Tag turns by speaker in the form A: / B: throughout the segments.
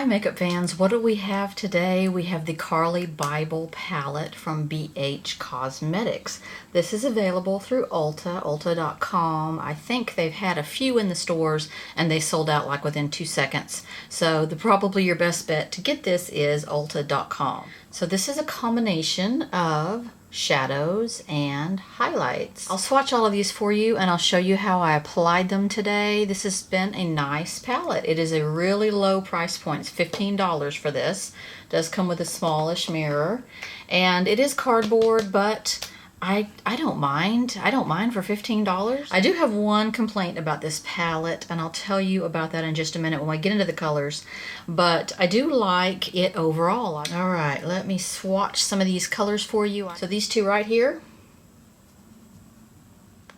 A: makeup fans, what do we have today? We have the Carli Bybel palette from BH Cosmetics. This is available through Ulta, ulta.com. I think they've had a few in the stores and they sold out like within 2 seconds. So probably your best bet to get this is ulta.com. So this is a combination of shadows and highlights. I'll swatch all of these for you and I'll show you how I applied them today. This has been a nice palette. It is a really low price point. It's $15 for this. It does come with a smallish mirror and it is cardboard, but I don't mind. I don't mind for $15. I do have one complaint about this palette, and I'll tell you about that in just a minute when I get into the colors, but I do like it overall. All right, let me swatch some of these colors for you. So these two right here,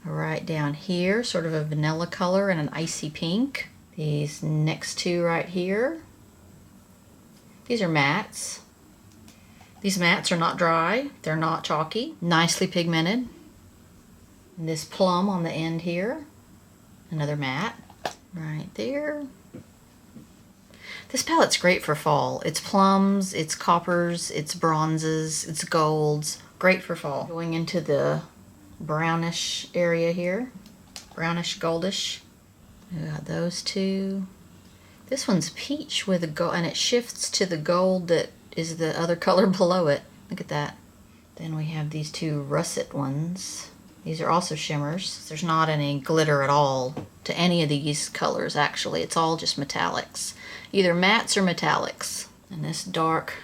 A: right down here, sort of a vanilla color and an icy pink. These next two right here, these are mattes. These mattes are not dry, they're not chalky, nicely pigmented. And this plum on the end here, another matte right there. This palette's great for fall. It's plums, it's coppers, it's bronzes, it's golds, great for fall. Going into the brownish area here, brownish goldish. We got those two. This one's peach with a gold, and it shifts to the gold that is the other color below it. Look at that. Then we have these two russet ones. These are also shimmers. There's not any glitter at all to any of these colors actually. It's all just metallics. Either mattes or metallics. And this dark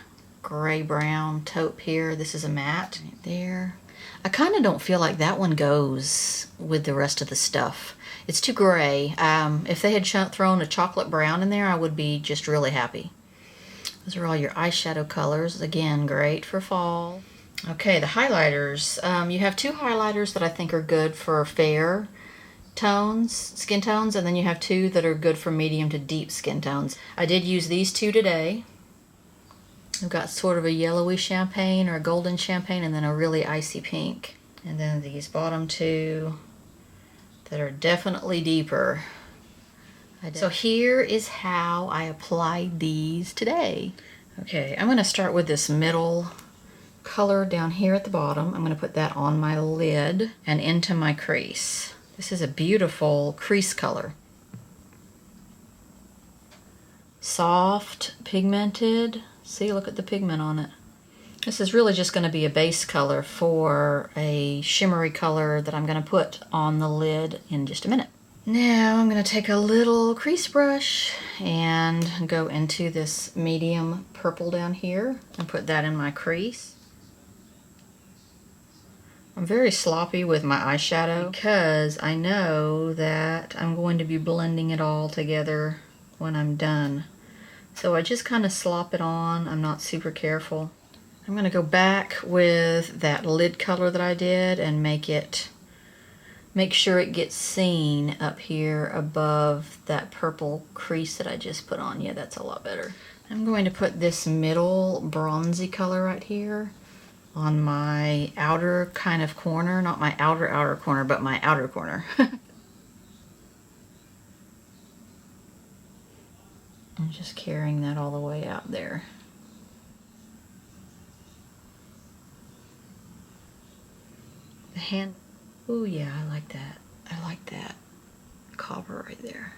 A: gray brown taupe here, this is a matte right there. I kind of don't feel like that one goes with the rest of the stuff. It's too gray. If they had thrown a chocolate brown in there, I would be just really happy. Those are all your eyeshadow colors. Again, great for fall. Okay, the highlighters. You have two highlighters that I think are good for fair tones, skin tones, and then you have two that are good for medium to deep skin tones. I did use these two today. I've got sort of a yellowy champagne or a golden champagne and then a really icy pink. And then these bottom two that are definitely deeper. So here is how I applied these today. Okay, I'm going to start with this middle color down here at the bottom. I'm going to put that on my lid and into my crease. This is a beautiful crease color. Soft, pigmented. See, look at the pigment on it. This is really just going to be a base color for a shimmery color that I'm going to put on the lid in just a minute. Now I'm going to take a little crease brush and go into this medium purple down here and put that in my crease. I'm very sloppy with my eyeshadow because I know that I'm going to be blending it all together when I'm done. So I just kind of slop it on. I'm not super careful. I'm going to go back with that lid color that I did and make sure it gets seen up here above that purple crease that I just put on. Yeah, that's a lot better. I'm going to put this middle bronzy color right here on my outer kind of corner. Not my outer corner, but my outer corner. I'm just carrying that all the way out there. The hand. Oh yeah, I like that. I like that copper right there.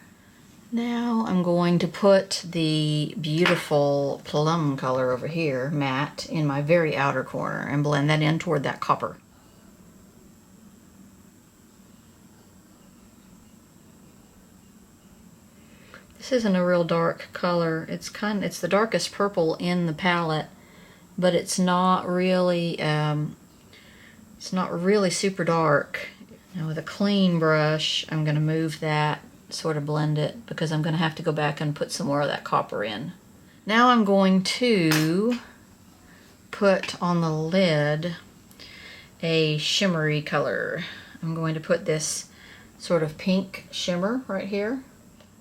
A: Now I'm going to put the beautiful plum color over here, matte, in my very outer corner and blend that in toward that copper. This isn't a real dark color. It's the darkest purple in the palette, but it's not really super dark. Now with a clean brush, I'm going to move that, sort of blend it, because I'm going to have to go back and put some more of that copper in. Now I'm going to put on the lid a shimmery color. I'm going to put this sort of pink shimmer right here,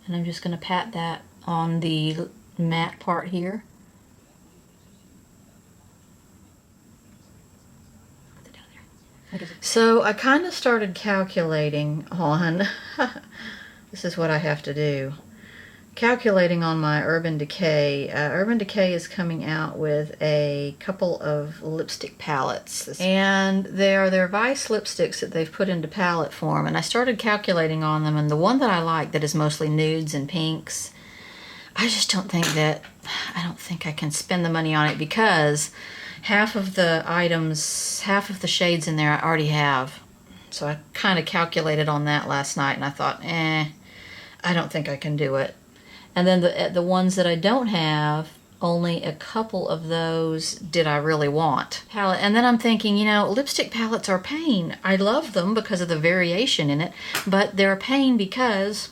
A: and I'm just going to pat that on the matte part here. So I kind of started calculating on, this is what I have to do, Calculating on my Urban Decay. Urban Decay is coming out with a couple of lipstick palettes. And they're their Vice lipsticks that they've put into palette form. And I started calculating on them, and the one that I like that is mostly nudes and pinks, I just don't think I can spend the money on it because half of the items, half of the shades in there I already have. So I kind of calculated on that last night, and I thought, I don't think I can do it. And then the ones that I don't have, only a couple of those did I really want. Palette. And then I'm thinking, lipstick palettes are a pain. I love them because of the variation in it, but they're a pain because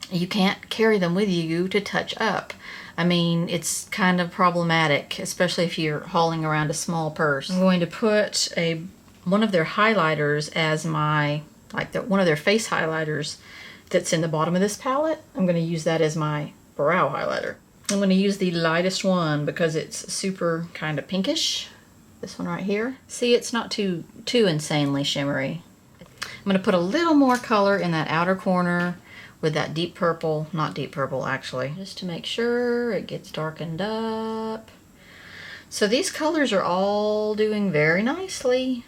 A: you can't carry them with you to touch up. I mean, it's kind of problematic, especially if you're hauling around a small purse. I'm going to put one of their highlighters as one of their face highlighters that's in the bottom of this palette. I'm going to use that as my brow highlighter. I'm going to use the lightest one because it's super kind of pinkish. This one right here. See, it's not too insanely shimmery. I'm going to put a little more color in that outer corner with that deep purple, not deep purple actually, just to make sure it gets darkened up. So these colors are all doing very nicely.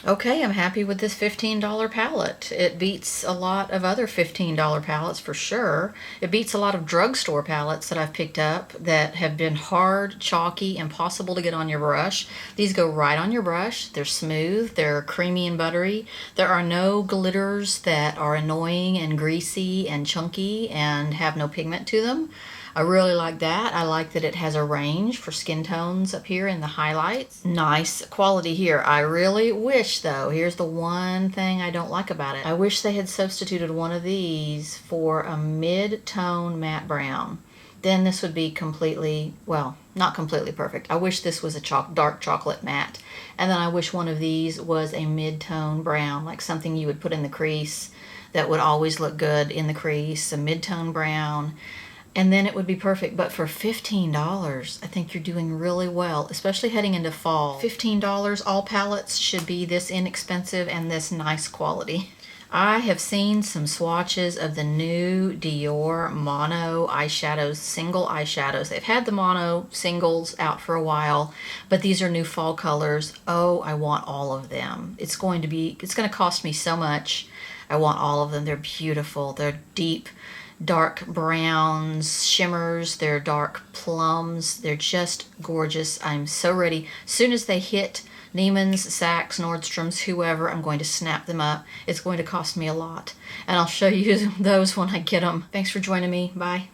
A: Okay, I'm happy with this $15 palette. It beats a lot of other $15 palettes for sure. It beats a lot of drugstore palettes that I've picked up that have been hard, chalky, impossible to get on your brush. These go right on your brush. They're smooth, they're creamy and buttery. There are no glitters that are annoying and greasy and chunky and have no pigment to them. I really like that. I like that it has a range for skin tones up here in the highlights. Nice quality here. I really wish though, here's the one thing I don't like about it. I wish they had substituted one of these for a mid-tone matte brown. Then this would be completely, well, not completely perfect. I wish this was a dark chocolate matte. And then I wish one of these was a mid-tone brown, like something you would put in the crease that would always look good in the crease, a mid-tone brown. And then it would be perfect. But for $15, I think you're doing really well, especially heading into fall. $15, all palettes should be this inexpensive and this nice quality. I have seen some swatches of the new Dior mono eyeshadows, single eyeshadows. They've had the mono singles out for a while, but these are new fall colors. Oh, I want all of them. It's going to cost me so much. I want all of them. They're beautiful. They're deep, dark browns, shimmers, they're dark plums. They're just gorgeous. I'm so ready. As soon as they hit Neiman's, Saks, Nordstrom's, whoever, I'm going to snap them up. It's going to cost me a lot. And I'll show you those when I get them. Thanks for joining me. Bye.